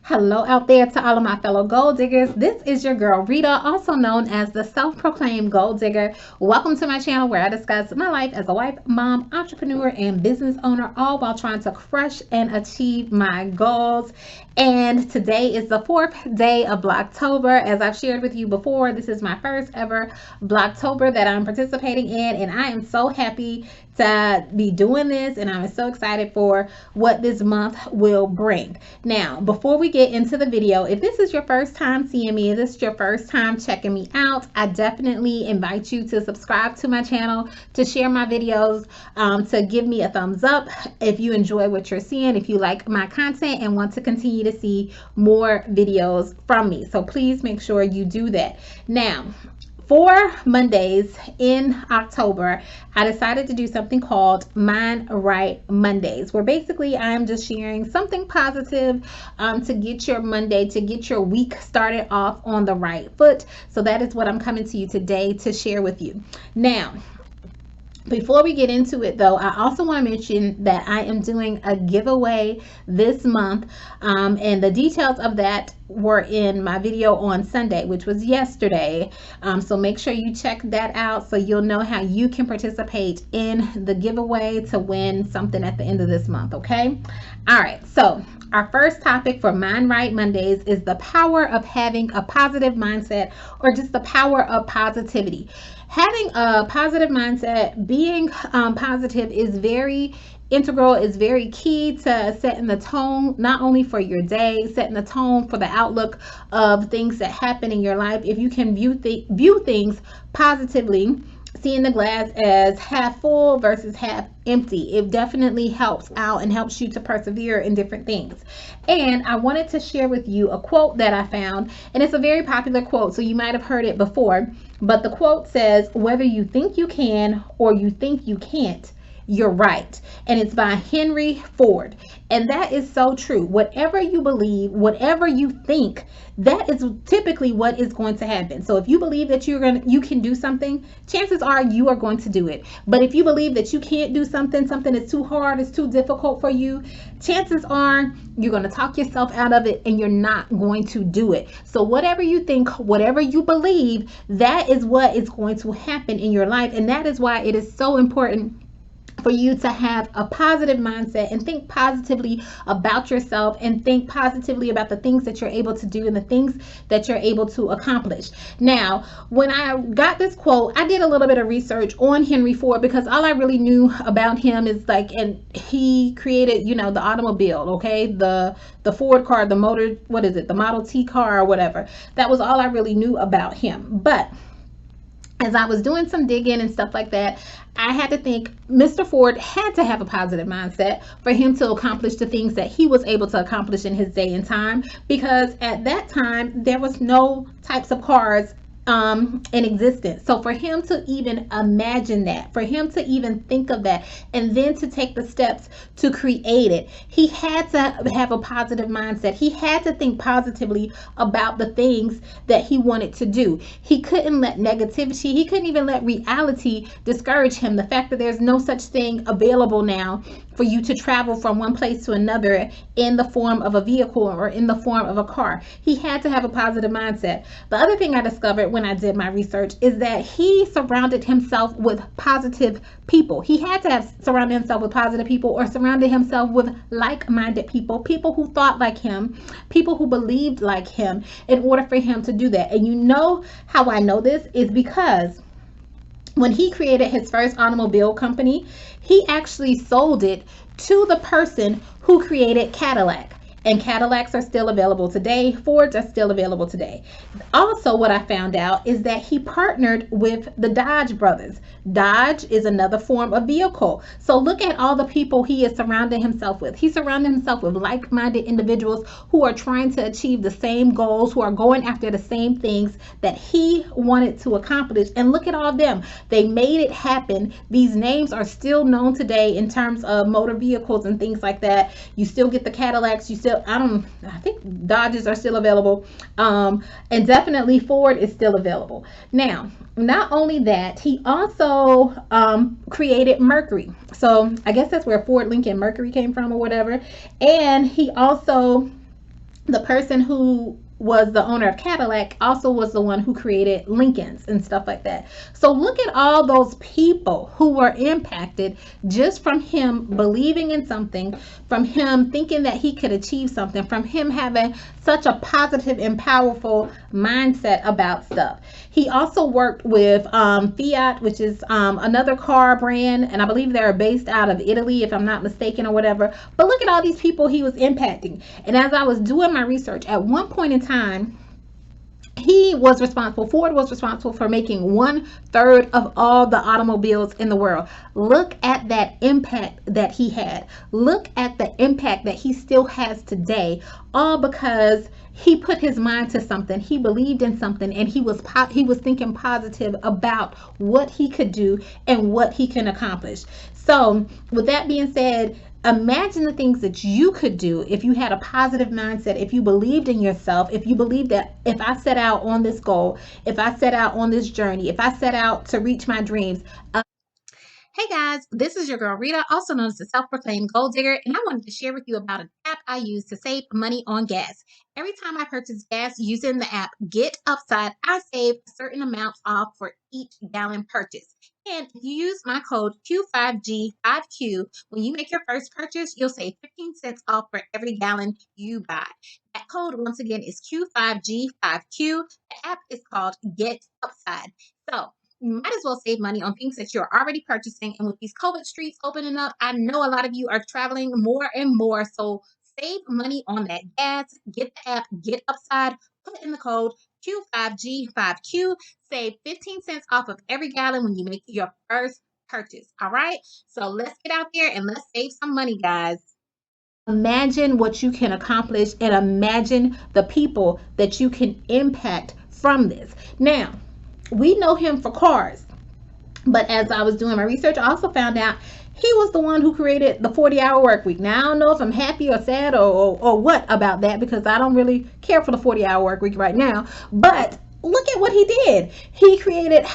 Hello out there to all of my fellow gold diggers. This is your girl Rita, also known as the self-proclaimed gold digger. Welcome to my channel where I discuss my life as a wife, mom, entrepreneur, and business owner, all while trying to crush and achieve my goals. And today is the 4th day of Vlogtober. As I've shared with you before, this is my first ever Vlogtober that I'm participating in, and I am so happy to be doing this, and I'm so excited for what this month will bring. Now, before we get into the video, if this is your first time seeing me, if this is your first time checking me out, I definitely invite you to subscribe to my channel, to share my videos, to give me a thumbs up if you enjoy what you're seeing, if you like my content and want to continue to see more videos from me. So please make sure you do that. Now, for Mondays in October, I decided to do something called Mind Right Mondays, where basically I'm just sharing something positive to get your Monday, to get your week started off on the right foot. So that is what I'm coming to you today to share with you. Now, before we get into it though, I also want to mention that I am doing a giveaway this month, and the details of that were in my video on Sunday, which was yesterday. So make sure you check that out so you'll know how you can participate in the giveaway to win something at the end of this month, okay? All right, so our first topic for Mind Right Mondays is the power of having a positive mindset, or just the power of positivity. Having a positive mindset, being positive is very integral, is very key to setting the tone, not only for your day, setting the tone for the outlook of things that happen in your life. If you can view things positively, seeing the glass as half full versus half empty, it definitely helps out and helps you to persevere in different things. And I wanted to share with you a quote that I found, and it's a very popular quote, so you might have heard it before, but the quote says, "Whether you think you can or you think you can't, you're right." And it's by Henry Ford. And that is so true. Whatever you believe, whatever you think, that is typically what is going to happen. So if you believe that you can do something, chances are you are going to do it. But if you believe that you can't do something is too hard, it's too difficult for you, chances are you're going to talk yourself out of it and you're not going to do it. So whatever you think, whatever you believe, that is what is going to happen in your life. And that is why it is so important for you to have a positive mindset and think positively about yourself, and think positively about the things that you're able to do and the things that you're able to accomplish. Now, when I got this quote, I did a little bit of research on Henry Ford, because all I really knew about him is and he created, the automobile, okay? The Ford car, the motor, what is it? The Model T car or whatever. That was all I really knew about him. But as I was doing some digging and stuff like that, I had to think Mr. Ford had to have a positive mindset for him to accomplish the things that he was able to accomplish in his day and time, because at that time there was no types of cars in existence. So for him to even imagine that, for him to even think of that, and then to take the steps to create it, he had to have a positive mindset. He had to think positively about the things that he wanted to do. He couldn't let negativity, he couldn't even let reality discourage him. The fact that there's no such thing available now for you to travel from one place to another in the form of a vehicle or in the form of a car. He had to have a positive mindset. The other thing I discovered when I did my research is that he surrounded himself with positive people. He had to have surrounded himself with positive people, or surrounded himself with like-minded people, people who thought like him, people who believed like him, in order for him to do that. And you know how I know this is because when he created his first automobile company, he actually sold it to the person who created Cadillac. And Cadillacs are still available today. Fords are still available today. Also, what I found out is that he partnered with the Dodge brothers. Dodge is another form of vehicle. So look at all the people he is surrounding himself with. He surrounded himself with like-minded individuals who are trying to achieve the same goals, who are going after the same things that he wanted to accomplish. And look at all of them. They made it happen. These names are still known today in terms of motor vehicles and things like that. You still get the Cadillacs. You still, I think Dodges are still available. And definitely Ford is still available. Now, not only that, he also created Mercury. So I guess that's where Ford, Lincoln, Mercury came from or whatever. And he also the person who was the owner of Cadillac also was the one who created Lincolns and stuff like that. So look at all those people who were impacted just from him believing in something, from him thinking that he could achieve something, from him having such a positive and powerful mindset about stuff. He also worked with Fiat, which is another car brand, and I believe they're based out of Italy, if I'm not mistaken, or whatever. But look at all these people he was impacting. And as I was doing my research, at one point in time, Ford was responsible for making 1/3 of all the automobiles in the world. Look at that impact that he had. Look at the impact that he still has today, all because he put his mind to something, he believed in something, and he was thinking positive about what he could do and what he can accomplish. So with that being said, imagine the things that you could do if you had a positive mindset, if you believed in yourself, if you believed that if I set out on this goal, if I set out on this journey, if I set out to reach my dreams. Hey guys, this is your girl Rita, also known as the self-proclaimed gold digger, and I wanted to share with you about an app I use to save money on gas. Every time I purchase gas using the app Get Upside, I save a certain amount off for each gallon purchase. And if you use my code Q5G5Q, when you make your first purchase, you'll save 15 cents off for every gallon you buy. That code, once again, is Q5G5Q. The app is called Get Upside. So you might as well save money on things that you're already purchasing. And with these COVID streets opening up, I know a lot of you are traveling more and more. So save money on that gas. Get the app, Get Upside, put in the code Q5G5Q, save 15 cents off of every gallon when you make your first purchase. All right. So let's get out there and let's save some money, guys. Imagine what you can accomplish and imagine the people that you can impact from this. Now, we know him for cars, but as I was doing my research, I also found out he was the one who created the 40-hour work week. Now, I don't know if I'm happy or sad or what about that, because I don't really care for the 40-hour work week right now, but look at what he did. He created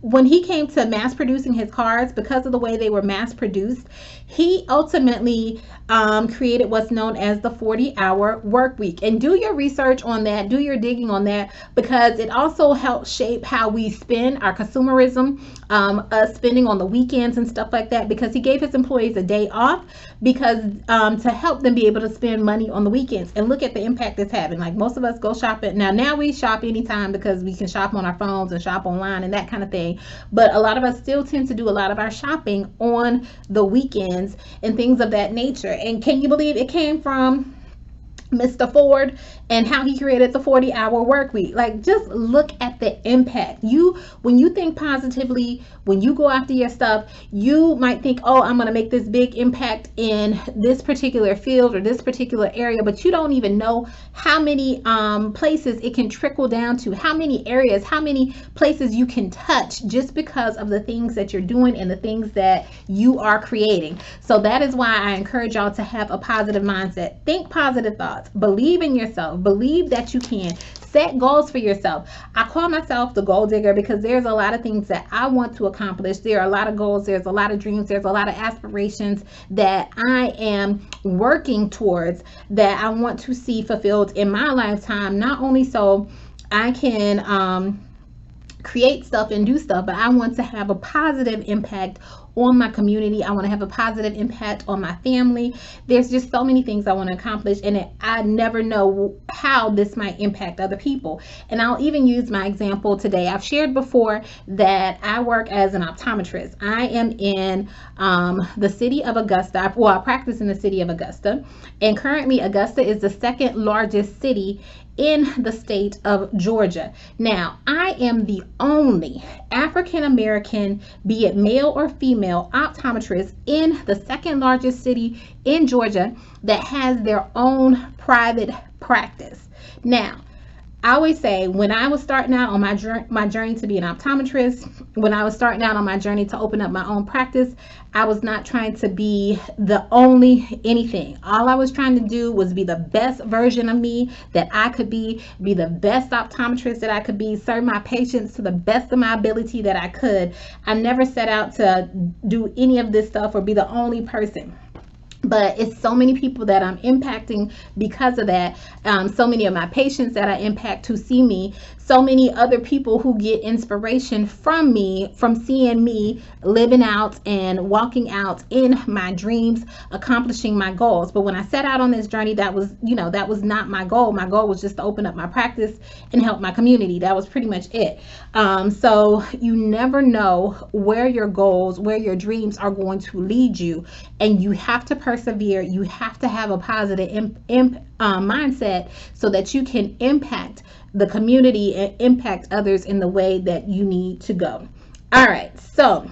when he came to mass producing his cars, because of the way they were mass produced, he ultimately created what's known as the 40-hour work week. And do your research on that, do your digging on that, because it also helps shape how we spend our consumerism, us spending on the weekends and stuff like that, because he gave his employees a day off because to help them be able to spend money on the weekends. And look at the impact it's having. Like, most of us go shopping now we shop anytime because we can shop on our phones and shop online and that kind of thing, but a lot of us still tend to do a lot of our shopping on the weekends and things of that nature. And can you believe it came from Mr. Ford and how he created the 40-hour work week? Like, just look at the impact. When you think positively, when you go after your stuff, you might think, oh, I'm going to make this big impact in this particular field or this particular area, but you don't even know how many places it can trickle down to, how many areas, how many places you can touch just because of the things that you're doing and the things that you are creating. So that is why I encourage y'all to have a positive mindset. Think positive thoughts. Believe in yourself. Believe that you can. Set goals for yourself. I call myself the goal digger because there's a lot of things that I want to accomplish. There are a lot of goals. There's a lot of dreams. There's a lot of aspirations that I am working towards, that I want to see fulfilled in my lifetime. Not only so I can create stuff and do stuff, but I want to have a positive impact on my community. I want to have a positive impact on my family. There's just so many things I want to accomplish, and I never know how this might impact other people. And I'll even use my example today. I've shared before that I work as an optometrist. I am in the city of Augusta. I practice in the city of Augusta, and currently Augusta is the second largest city in the state of Georgia. Now, I am the only African American, be it male or female, optometrist in the second largest city in Georgia that has their own private practice. Now, I always say, when I was starting out on my journey to be an optometrist, when I was starting out on my journey to open up my own practice, I was not trying to be the only anything. All I was trying to do was be the best version of me that I could be the best optometrist that I could be, serve my patients to the best of my ability that I could. I never set out to do any of this stuff or be the only person. but it's so many people that I'm impacting because of that. So many of my patients that I impact who see me, so many other people who get inspiration from me, from seeing me living out and walking out in my dreams, accomplishing my goals. But when I set out on this journey, that was, that was not my goal. My goal was just to open up my practice and help my community. That was pretty much it. So you never know where your goals, where your dreams are going to lead you, and you have to persevere. You have to have a positive mindset so that you can impact the community and impact others in the way that you need to go. All right, so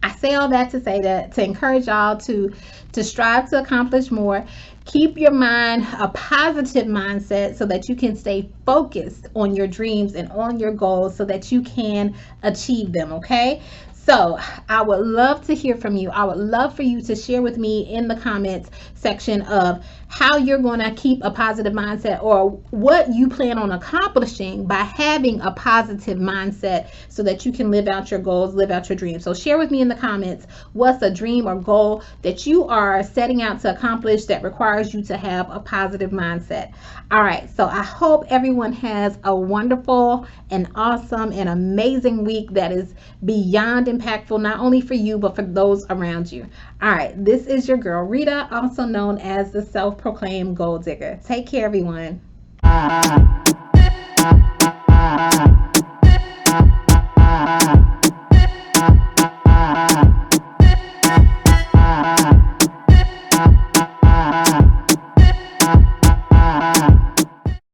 I say all that to say that to encourage y'all to strive to accomplish more. Keep your mind a positive mindset so that you can stay focused on your dreams and on your goals so that you can achieve them, okay? So I would love to hear from you. I would love for you to share with me in the comments section of how you're going to keep a positive mindset, or what you plan on accomplishing by having a positive mindset so that you can live out your goals, live out your dreams. So share with me in the comments what's a dream or goal that you are setting out to accomplish that requires you to have a positive mindset. All right, so I hope everyone has a wonderful and awesome and amazing week that is beyond impactful, not only for you but for those around you. All right, this is your girl Rita, also known as the self-proclaimed gold digger. Take care, everyone.